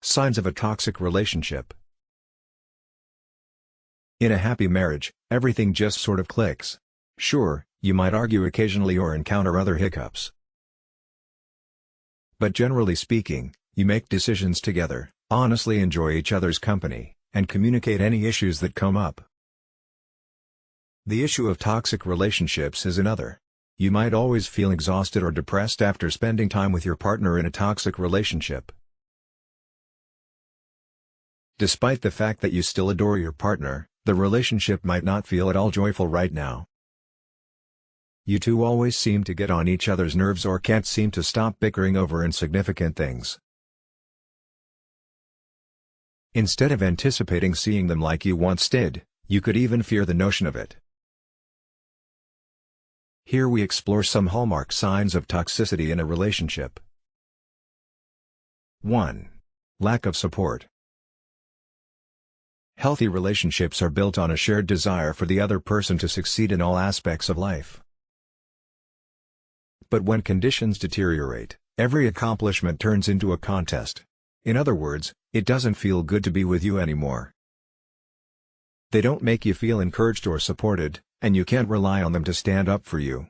Signs of a toxic relationship. In a happy marriage, everything just sort of clicks. Sure, you might argue occasionally or encounter other hiccups. But generally speaking, you make decisions together, honestly enjoy each other's company, and communicate any issues that come up. The issue of toxic relationships is another. You might always feel exhausted or depressed after spending time with your partner in a toxic relationship. Despite the fact that you still adore your partner, the relationship might not feel at all joyful right now. You two always seem to get on each other's nerves or can't seem to stop bickering over insignificant things. Instead of anticipating seeing them like you once did, you could even fear the notion of it. Here we explore some hallmark signs of toxicity in a relationship. 1. Lack of support. Healthy relationships are built on a shared desire for the other person to succeed in all aspects of life. But when conditions deteriorate, every accomplishment turns into a contest. In other words, it doesn't feel good to be with you anymore. They don't make you feel encouraged or supported, and you can't rely on them to stand up for you.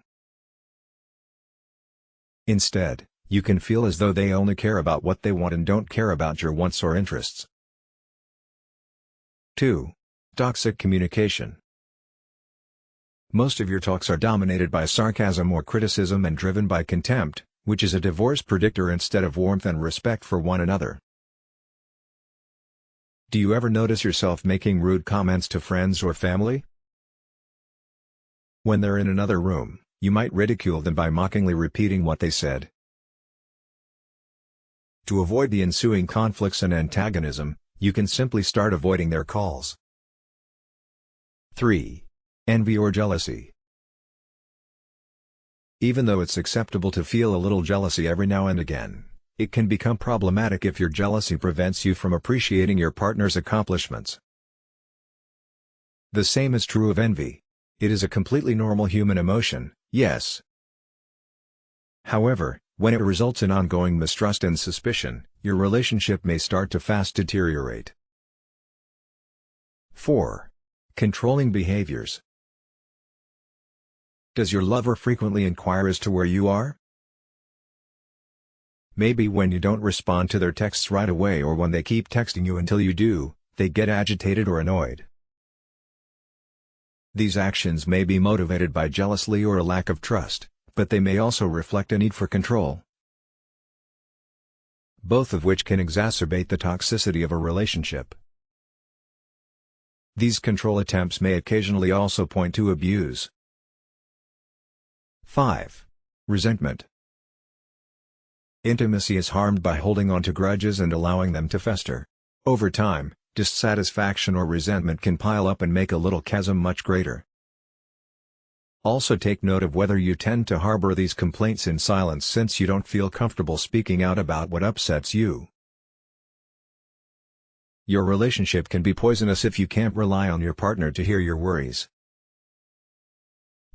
Instead, you can feel as though they only care about what they want and don't care about your wants or interests. 2. Toxic communication. Most of your talks are dominated by sarcasm or criticism and driven by contempt, which is a divorce predictor instead of warmth and respect for one another. Do you ever notice yourself making rude comments to friends or family? When they're in another room, you might ridicule them by mockingly repeating what they said. To avoid the ensuing conflicts and antagonism, you can simply start avoiding their calls. 3. Envy or jealousy. Even though it's acceptable to feel a little jealousy every now and again, it can become problematic if your jealousy prevents you from appreciating your partner's accomplishments. The same is true of envy. It is a completely normal human emotion, yes. However, when it results in ongoing mistrust and suspicion, your relationship may start to fast deteriorate. 4. Controlling behaviors. Does your lover frequently inquire as to where you are? Maybe when you don't respond to their texts right away or when they keep texting you until you do, they get agitated or annoyed. These actions may be motivated by jealousy or a lack of trust, but they may also reflect a need for control. Both of which can exacerbate the toxicity of a relationship. These control attempts may occasionally also point to abuse. 5. Resentment. Intimacy is harmed by holding on to grudges and allowing them to fester. Over time, dissatisfaction or resentment can pile up and make a little chasm much greater. Also take note of whether you tend to harbor these complaints in silence since you don't feel comfortable speaking out about what upsets you. Your relationship can be poisonous if you can't rely on your partner to hear your worries.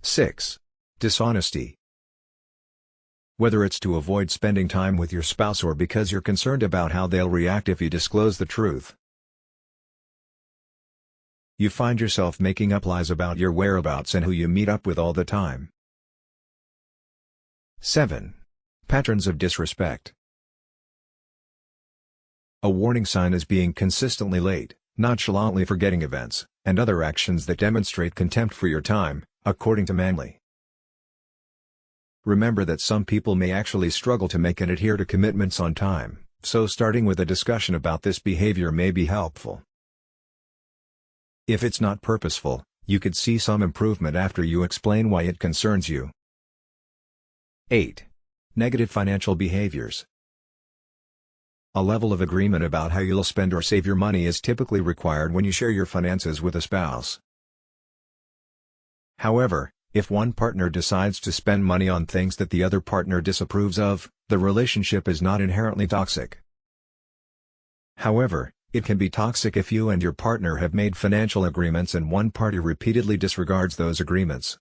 6. Dishonesty. Whether it's to avoid spending time with your spouse or because you're concerned about how they'll react if you disclose the truth, you find yourself making up lies about your whereabouts and who you meet up with all the time. 7. Patterns of disrespect. A warning sign is being consistently late, nonchalantly forgetting events, and other actions that demonstrate contempt for your time, according to Manley. Remember that some people may actually struggle to make and adhere to commitments on time, so starting with a discussion about this behavior may be helpful. If it's not purposeful, you could see some improvement after you explain why it concerns you. 8. Negative financial behaviors. A level of agreement about how you'll spend or save your money is typically required when you share your finances with a spouse. However, if one partner decides to spend money on things that the other partner disapproves of, the relationship is not inherently toxic. However, it can be toxic if you and your partner have made financial agreements and one party repeatedly disregards those agreements.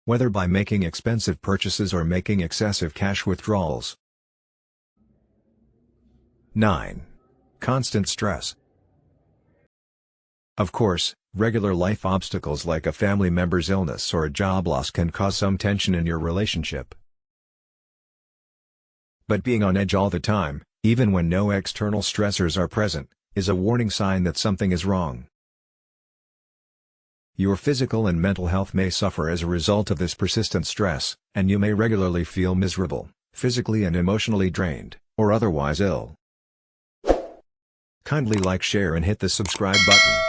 Whether by making expensive purchases or making excessive cash withdrawals. 9. Constant stress. Of course, regular life obstacles like a family member's illness or a job loss can cause some tension in your relationship. But being on edge all the time, even when no external stressors are present, is a warning sign that something is wrong. Your physical and mental health may suffer as a result of this persistent stress, and you may regularly feel miserable, physically and emotionally drained, or otherwise ill. Kindly like, share and hit the subscribe button.